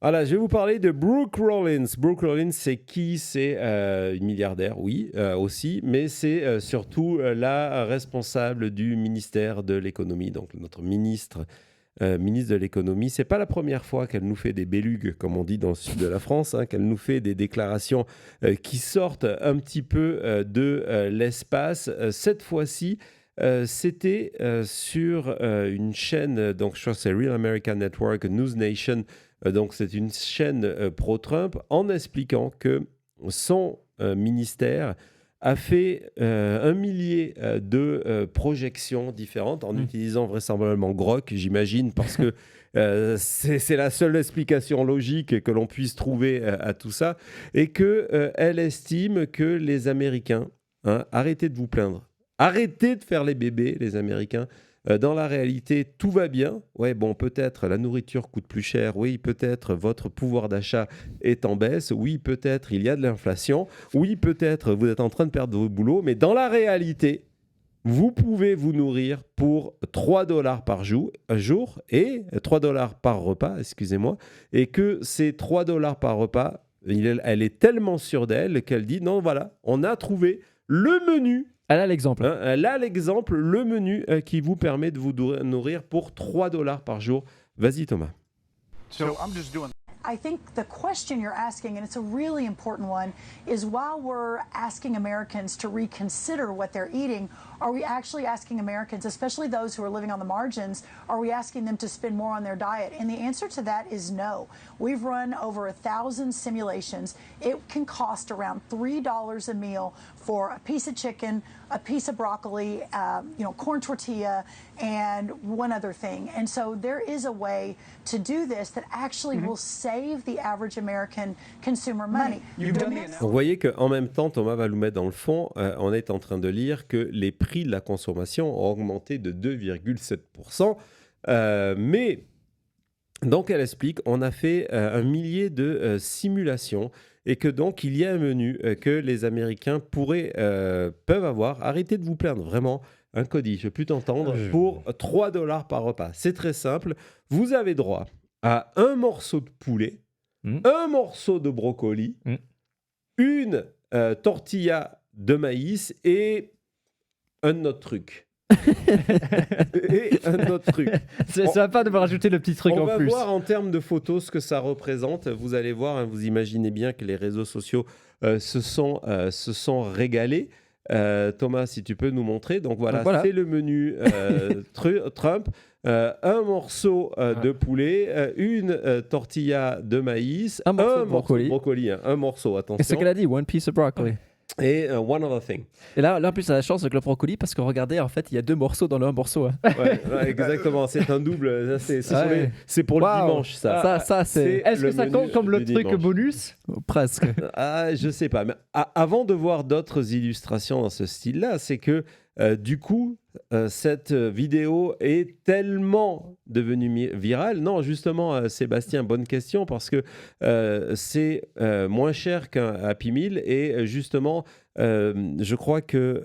Voilà, je vais vous parler de Brooke Rollins. Brooke Rollins, c'est qui? C'est une milliardaire, oui, aussi, mais c'est surtout la responsable du ministère de l'économie, donc notre ministre de l'économie. C'est pas la première fois qu'elle nous fait des bélugues, comme on dit dans le sud de la France, hein, qu'elle nous fait des déclarations qui sortent un petit peu de l'espace. Cette fois-ci, c'était sur une chaîne, donc je crois que c'est Real American Network, News Nation, donc c'est une chaîne pro-Trump, en expliquant que son ministère a fait un millier de projections différentes en utilisant vraisemblablement Grok, j'imagine, parce que c'est la seule explication logique que l'on puisse trouver à tout ça, et qu'elle estime que les Américains, hein, arrêtez de vous plaindre, arrêtez de faire les bébés, les Américains. Dans la réalité, tout va bien. Ouais, bon, peut-être la nourriture coûte plus cher. Oui, peut-être votre pouvoir d'achat est en baisse. Oui, peut-être il y a de l'inflation. Oui, peut-être vous êtes en train de perdre votre boulot. Mais dans la réalité, vous pouvez vous nourrir pour 3 dollars par jour et 3 dollars par repas, excusez-moi. Et que ces 3 dollars par repas, elle est tellement sûre d'elle qu'elle dit non, voilà, on a trouvé le menu. Elle a l'exemple. Hein, là, l'exemple, le menu qui vous permet de vous nourrir pour 3 dollars par jour. Vas-y, Thomas. I think the question you're asking, and it's a really important one, is while we're asking Americans to reconsider what they're eating, are we actually asking Americans, especially those who are living on the margins, are we asking them to spend more on their diet? And the answer to that is no. We've run over 1,000 simulations. It can cost around $3 a meal for a piece of chicken, a piece of broccoli, corn tortilla, and one other thing. And so there is a way to do this that actually will save the average American consumer money. Vous voyez qu'en même temps, Thomas va nous mettre dans le fond, on est en train de lire que les prix de la consommation ont augmenté de 2,7%. Mais, donc elle explique, on a fait un millier de simulations et que donc il y a un menu que les Américains peuvent avoir. Arrêtez de vous plaindre, vraiment. Un Cody, je peux plus t'entendre, pour 3 dollars par repas. C'est très simple. Vous avez droit à un morceau de poulet, un morceau de brocoli, une tortilla de maïs et un autre truc. Ça va pas de me rajouter le petit truc en plus. On va voir en termes de photos ce que ça représente. Vous allez voir, hein, vous imaginez bien que les réseaux sociaux se sont régalés. Thomas, si tu peux nous montrer. Donc voilà. C'est le menu Trump. Un morceau de poulet, une tortilla de maïs, un morceau de brocoli, hein, un morceau, attention. Et ce qu'elle a dit, one piece of broccoli. Et one other thing. Et là, en plus, on a la chance avec le brocoli parce que regardez, en fait, il y a 2 morceaux dans le un morceau. Hein. Ouais, exactement. C'est un double. C'est pour le dimanche, ça. Ça c'est. Est-ce que ça compte comme le truc bonus? Presque. Je sais pas. Mais avant de voir d'autres illustrations dans ce style-là, c'est que du coup, cette vidéo est tellement devenue virale. Non, justement, Sébastien, bonne question, parce que c'est moins cher qu'un Happy Meal. Et justement, je crois que,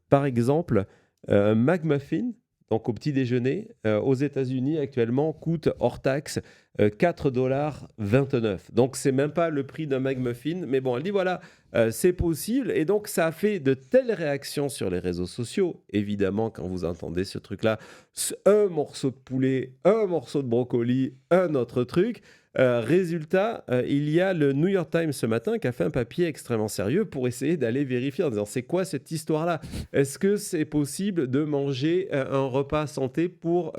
par exemple, un McMuffin, donc au petit déjeuner, aux États-Unis actuellement, coûte hors taxe 4,29 $. Donc, c'est même pas le prix d'un McMuffin. Mais bon, elle dit voilà, c'est possible. Et donc, ça a fait de telles réactions sur les réseaux sociaux. Évidemment, quand vous entendez ce truc-là, un morceau de poulet, un morceau de brocoli, un autre truc. Résultat, il y a le New York Times ce matin qui a fait un papier extrêmement sérieux pour essayer d'aller vérifier en disant c'est quoi cette histoire-là? Est-ce que c'est possible de manger un repas santé pour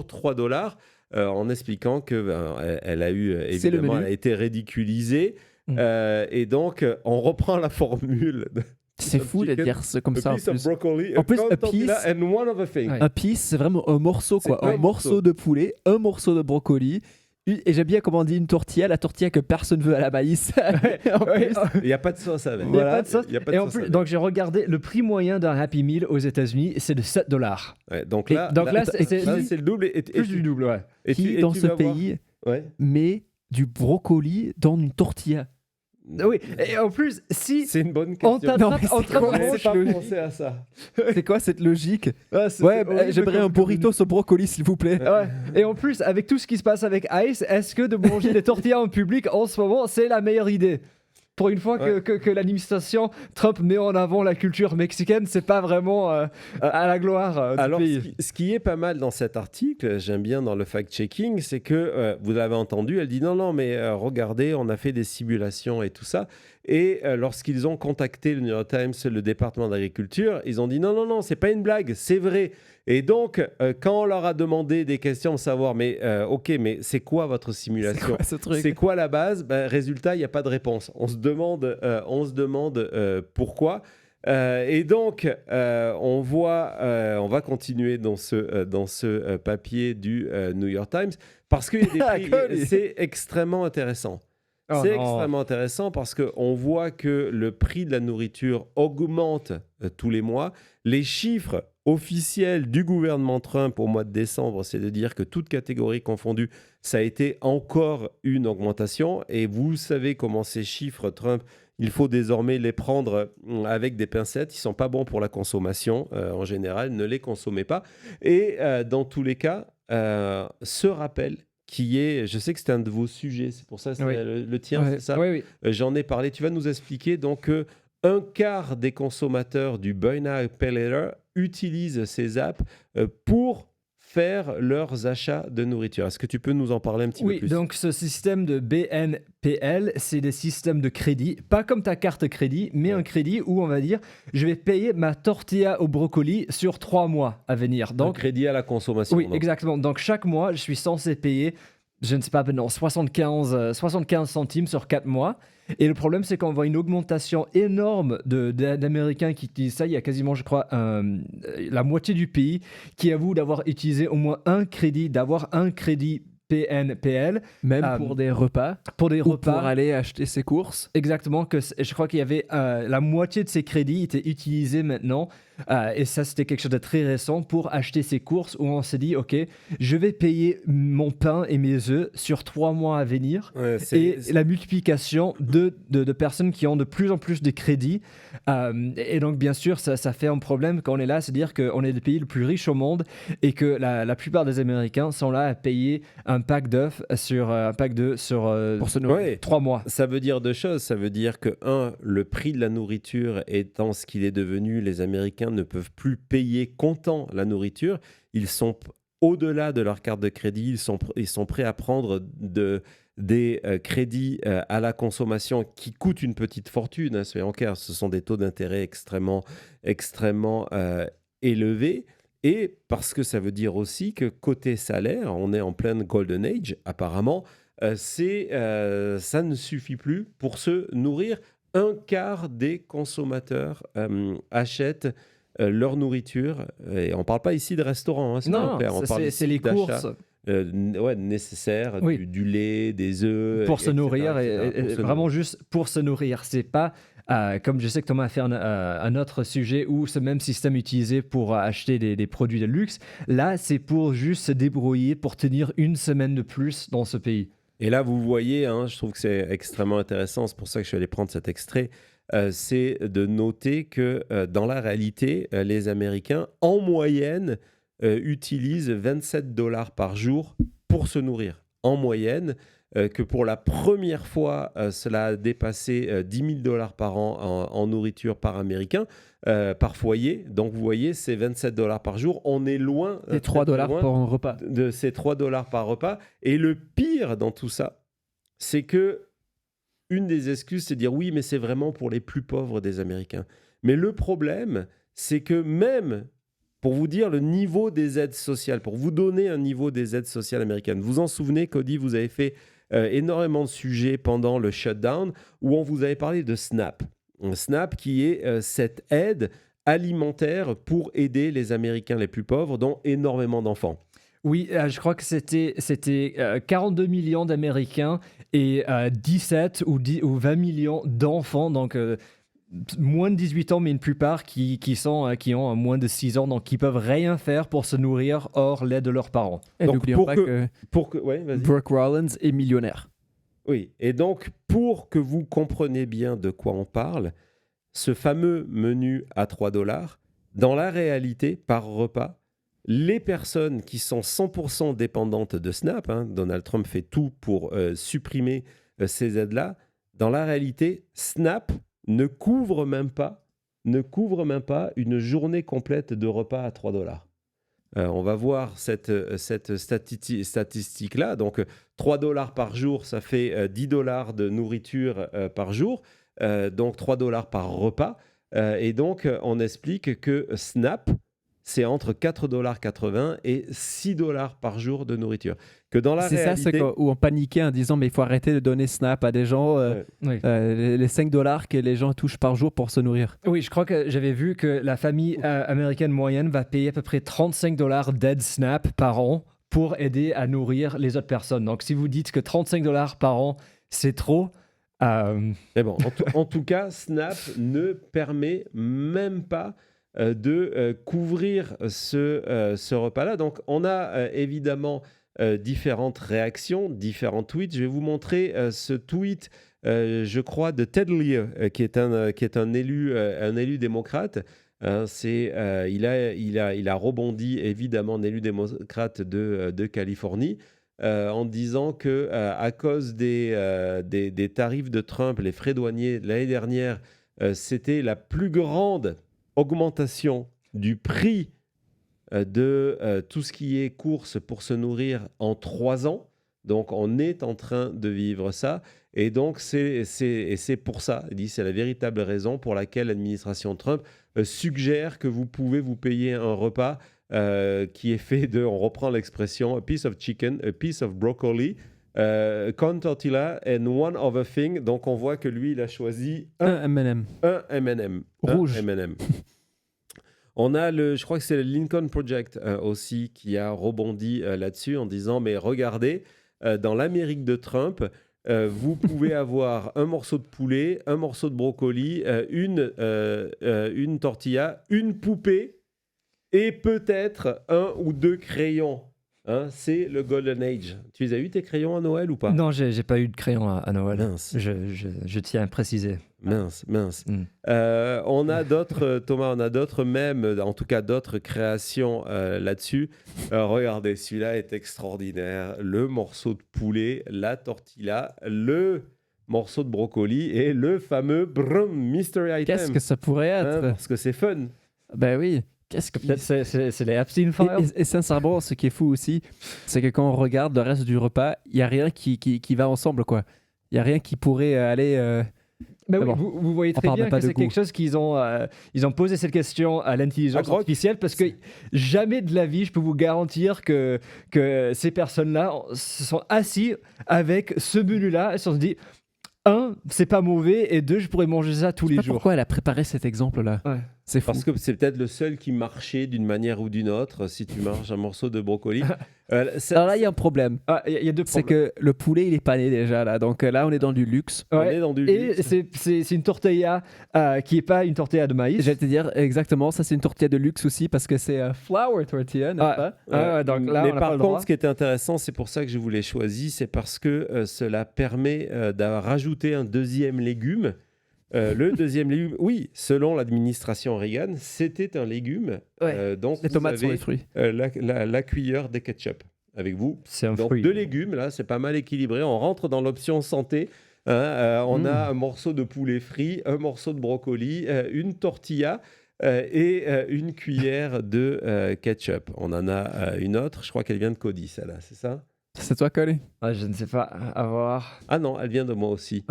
3 dollars? En expliquant qu'elle a eu, évidemment, elle a été ridiculisée. Et donc, on reprend la formule. C'est fou de dire ça comme ça. En plus, un piece, c'est vraiment un morceau, quoi. Un morceau de poulet, un morceau de brocoli. Et j'aime bien comment on dit une tortilla, la tortilla que personne veut à la maïs. Il n'y a pas de sauce avec. Il n'y a pas de sauce. Et en plus, donc j'ai regardé le prix moyen d'un Happy Meal aux États-Unis, c'est de 7 dollars. Ouais, donc là, c'est le double. Plus du double, ouais. Qui dans ce pays met du brocoli dans une tortilla? Oui, et en plus, si c'est une bonne question. on t'attrape en train de J'ai manger... pas pensé à ça. C'est quoi cette logique? Ah, c'est Ouais, j'aimerais un comme- burrito au brocoli, s'il vous plaît. Ouais. Et en plus, avec tout ce qui se passe avec Ice, est-ce que de manger des tortillas en public en ce moment, c'est la meilleure idée? Pour une fois que l'administration Trump met en avant la culture mexicaine, c'est pas vraiment à la gloire du Alors, pays. ce qui est pas mal dans cet article, j'aime bien dans le fact-checking, c'est que, vous l'avez entendu, elle dit non, mais regardez, on a fait des simulations et tout ça. Et lorsqu'ils ont contacté le New York Times, le département d'agriculture, ils ont dit non, c'est pas une blague, c'est vrai. Et donc, quand on leur a demandé des questions de savoir, mais ok, mais c'est quoi votre simulation? C'est quoi ce truc? C'est quoi la base? Résultat, il n'y a pas de réponse. On se demande pourquoi. Et donc, on va continuer dans ce papier du New York Times parce que c'est extrêmement intéressant. Oh C'est non. extrêmement intéressant parce qu'on voit que le prix de la nourriture augmente tous les mois. Les chiffres officiels du gouvernement Trump au mois de décembre, c'est de dire que toutes catégories confondues, ça a été encore une augmentation. Et vous savez comment ces chiffres Trump, il faut désormais les prendre avec des pincettes. Ils ne sont pas bons pour la consommation en général. Ne les consommez pas. Et dans tous les cas, ce rappel qui est, je sais que c'était un de vos sujets, c'est pour ça que c'est Oui. le tien, Ouais. c'est ça? Oui. J'en ai parlé. Tu vas nous expliquer donc un quart des consommateurs du Buy Now Pay Later utilisent ces apps pour faire leurs achats de nourriture. Est-ce que tu peux nous en parler un petit peu Oui, plus? donc ce système de BNPL, c'est des systèmes de crédit, pas comme ta carte crédit, mais un crédit où on va dire, je vais payer ma tortilla au brocoli sur 3 mois à venir. Un Donc, crédit à la consommation. oui, donc. exactement. Donc chaque mois, je suis censé payer, je ne sais pas, non, 75 centimes sur 4 mois. Et le problème, c'est qu'on voit une augmentation énorme d'Américains qui utilisent ça. Il y a quasiment, je crois, la moitié du pays qui avoue d'avoir utilisé au moins un crédit, PNPL. Même pour des repas. Pour des Ou repas. pour aller acheter ses courses. Exactement, je crois qu'il y avait la moitié de ces crédits étaient utilisés maintenant. Et ça, c'était quelque chose de très récent pour acheter ses courses où on s'est dit, OK, je vais payer mon pain et mes œufs sur 3 mois à venir. Ouais, Et la multiplication de personnes qui ont de plus en plus de crédits. Et donc, bien sûr, ça fait un problème quand on est là, c'est-à-dire qu'on est le pays le plus riche au monde et que la plupart des Américains sont là à payer un pack d'œufs sur Pour se nourrir. Ouais. 3 mois. Ça veut dire deux choses. Ça veut dire que, le prix de la nourriture étant ce qu'il est devenu, les Américains ne peuvent plus payer comptant la nourriture. Ils sont au-delà de leur carte de crédit. Ils sont prêts à prendre des crédits à la consommation qui coûtent une petite fortune. Hein, soyons clairs, ce sont des taux d'intérêt extrêmement élevés. Et parce que ça veut dire aussi que côté salaire, on est en pleine Golden Age, apparemment. Ça ne suffit plus pour se nourrir. Un quart des consommateurs achètent leur nourriture. Et on ne parle pas ici de restaurants, hein, Non, clair. On parle c'est ici les d'achats, courses. nécessaires, Oui. du lait, des œufs. Pour se etc., nourrir, etc., et pour se vraiment nourrir. juste pour se nourrir. C'est pas comme je sais que Thomas a fait un autre sujet où ce même système est utilisé pour acheter des produits de luxe. Là, c'est pour juste se débrouiller pour tenir une semaine de plus dans ce pays. Et là, vous voyez, hein, je trouve que c'est extrêmement intéressant. C'est pour ça que je suis allé prendre cet extrait. C'est de noter que dans la réalité, les Américains, en moyenne, utilisent 27 $ par jour pour se nourrir. En moyenne, que pour la première fois, cela a dépassé 10 000 $ par an en nourriture par Américain, par foyer. Donc, vous voyez, c'est 27 $ par jour. On est loin. Et 3 très $ loin pour un repas. de ces 3 $ par repas. Et le pire dans tout ça, c'est que une des excuses, c'est de dire oui, mais c'est vraiment pour les plus pauvres des Américains. Mais le problème, c'est que même pour vous dire le niveau des aides sociales, pour vous donner un niveau des aides sociales américaines, vous en souvenez, Cody, vous avez fait énormément de sujets pendant le shutdown où on vous avait parlé de SNAP. SNAP qui est cette aide alimentaire pour aider les Américains les plus pauvres, dont énormément d'enfants. Oui, je crois que c'était 42 millions d'Américains et 17 ou 20 millions d'enfants, donc moins de 18 ans, mais une plupart qui ont moins de 6 ans, donc qui peuvent rien faire pour se nourrir hors l'aide de leurs parents. Et Donc, n'oublions pas que ouais, vas-y. Brooke Rollins est millionnaire. Oui, et donc, pour que vous compreniez bien de quoi on parle, ce fameux menu à 3 $, dans la réalité, par repas, les personnes qui sont 100% dépendantes de Snap, Donald Trump fait tout pour supprimer ces aides-là, dans la réalité, Snap ne couvre même pas une journée complète de repas à 3 $. On va voir cette statistique-là. Donc, 3 $ par jour, ça fait 10 $ de nourriture par jour. Donc, 3 $ par repas. Et donc, on explique que Snap, c'est entre 4,80 $ et 6 $ par jour de nourriture. Que dans la réalité... C'est ça, où on paniquait en disant mais il faut arrêter de donner Snap à des gens, les 5 $ que les gens touchent par jour pour se nourrir. Oui, je crois que j'avais vu que la famille américaine moyenne va payer à peu près 35 $ d'aide Snap par an pour aider à nourrir les autres personnes. Donc si vous dites que 35 $ par an, c'est trop... Mais bon, en tout cas, Snap ne permet même pas de couvrir ce repas-là. Donc, on a évidemment différentes réactions, différents tweets. Je vais vous montrer ce tweet, je crois, de Ted Lieu, qui est un élu démocrate. Il a rebondi, évidemment, un élu démocrate de Californie, en disant que à cause des tarifs de Trump, les frais douaniers l'année dernière, c'était la plus grande augmentation du prix de tout ce qui est courses pour se nourrir en 3 ans. Donc, on est en train de vivre ça. Et donc, c'est pour ça, il dit, c'est la véritable raison pour laquelle l'administration Trump suggère que vous pouvez vous payer un repas qui est fait de, on reprend l'expression, a piece of chicken, a piece of broccoli, corn tortilla and one other thing. Donc, on voit que lui, il a choisi un M&M. Un M&M. Rouge. Un M&M. On a je crois que c'est le Lincoln Project aussi qui a rebondi là-dessus en disant, mais regardez, dans l'Amérique de Trump, vous pouvez avoir un morceau de poulet, un morceau de brocoli, une tortilla, une poupée et peut-être 1 ou 2 crayons. C'est le Golden Age. Tu les as eu tes crayons à Noël ou pas? Non, j'ai pas eu de crayon à Noël. Mince. Je tiens à préciser. Mince. On a d'autres, Thomas, on a d'autres mèmes, en tout cas d'autres créations là-dessus. Regardez, celui-là est extraordinaire. Le morceau de poulet, la tortilla, le morceau de brocoli et le fameux mystery item. Qu'est-ce que ça pourrait être? Parce que c'est fun. Ben oui. Peut-être c'est les Epstein Files. Et sincèrement, ce qui est fou aussi, c'est que quand on regarde le reste du repas, il n'y a rien qui va ensemble, quoi. Il n'y a rien qui pourrait aller... Ben oui, vous voyez très bien que c'est quelque chose qu'ils ont posé cette question à l'intelligence artificielle parce que jamais de la vie, je peux vous garantir que ces personnes-là se sont assis avec ce menu-là et se sont dit, 1, c'est pas mauvais, et 2, je pourrais manger ça tous les jours. Pourquoi elle a préparé cet exemple-là? Ouais. C'est fou. Parce que c'est peut-être le seul qui marchait d'une manière ou d'une autre si tu manges un morceau de brocoli. Alors là, il y a un problème. Il y a 2 problèmes. C'est que le poulet, il est pané déjà là. Donc là, on est dans du luxe. On est dans du luxe. Et c'est une tortilla qui n'est pas une tortilla de maïs. J'allais te dire exactement, ça c'est une tortilla de luxe aussi parce que c'est flour tortilla, n'est-ce pas? Donc là, mais on a par pas le contre, droit. ce qui était intéressant, c'est pour ça que je vous l'ai choisi, c'est parce que cela permet de rajouter un deuxième légume. Le deuxième légume, oui, selon l'administration Reagan, c'était un légume. Donc les tomates sont avez des fruits. La cuillère de ketchup avec vous. C'est un donc fruit. 2 légumes, là, c'est pas mal équilibré. On rentre dans l'option santé. On a un morceau de poulet frit, un morceau de brocoli, une tortilla et une cuillère de ketchup. On en a une autre, je crois qu'elle vient de Cody, celle-là, c'est ça? C'est toi, Colin? Je ne sais pas, à voir. Ah non, elle vient de moi aussi.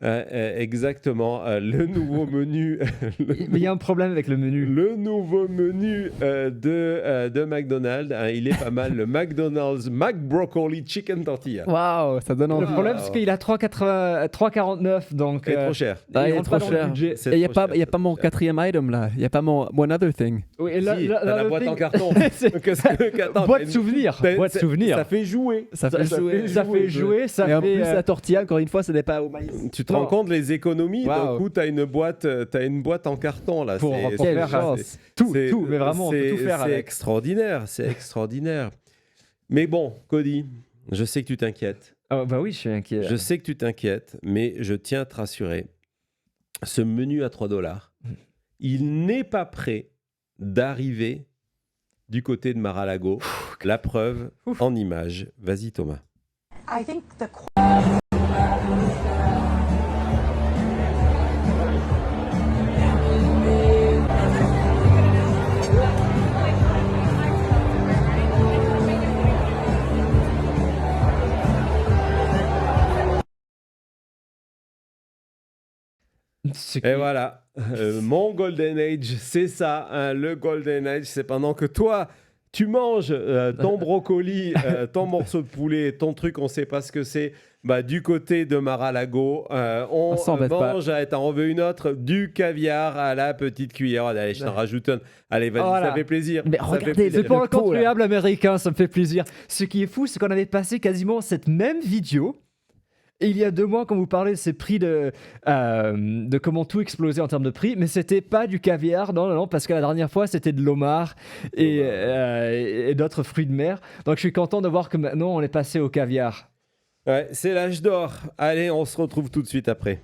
Exactement, le nouveau menu. Mais il y a un problème avec le menu. Le nouveau menu de McDonald's, il est pas mal. Le McDonald's McBroccoli Chicken Tortilla. Waouh, ça donne envie. Le problème, c'est qu'il a 3,49, donc... C'est trop cher. Il est trop cher. Et il n'y a pas mon 4e item là. Il n'y a pas mon one other thing. Oui, et là, la boîte en carton. Boîte souvenir. Ça fait jouer. Ça fait jouer. Ça et en fait, plus, la tortilla, encore une fois, ce n'est pas au maïs. Tu te rends compte les économies? D'un coup, tu as une boîte en carton là. Pour faire tout, mais vraiment, on peut tout faire avec. C'est extraordinaire. Mais bon, Cody, je sais que tu t'inquiètes. Ah bah oui, je suis inquiet. Je sais que tu t'inquiètes, mais je tiens à te rassurer. Ce menu à $3, il n'est pas prêt d'arriver du côté de Mar-a-Lago. La preuve en images. Vas-y, Thomas. I think the Et voilà, mon Golden Age, c'est ça. Hein, le Golden Age, c'est pendant que toi, tu manges ton brocoli, ton morceau de poulet, ton truc, on ne sait pas ce que c'est. Bah, du côté de Mar-a-Lago, on mange, t'en veux une autre, du caviar à la petite cuillère. Allez, je t'en rajoute un. Allez, vas-y, ça fait plaisir. Mais ça regardez, fait plaisir. C'est pour un contribuable américain, ça me fait plaisir. Ce qui est fou, c'est qu'on avait passé quasiment cette même vidéo. Et il y a 2 mois, quand vous parlez de ces prix de comment tout explosait en termes de prix, mais c'était pas du caviar, non, parce que la dernière fois c'était de l'homard et d'autres fruits de mer. Donc je suis content de voir que maintenant on est passé au caviar. Ouais, c'est l'âge d'or. Allez, on se retrouve tout de suite après.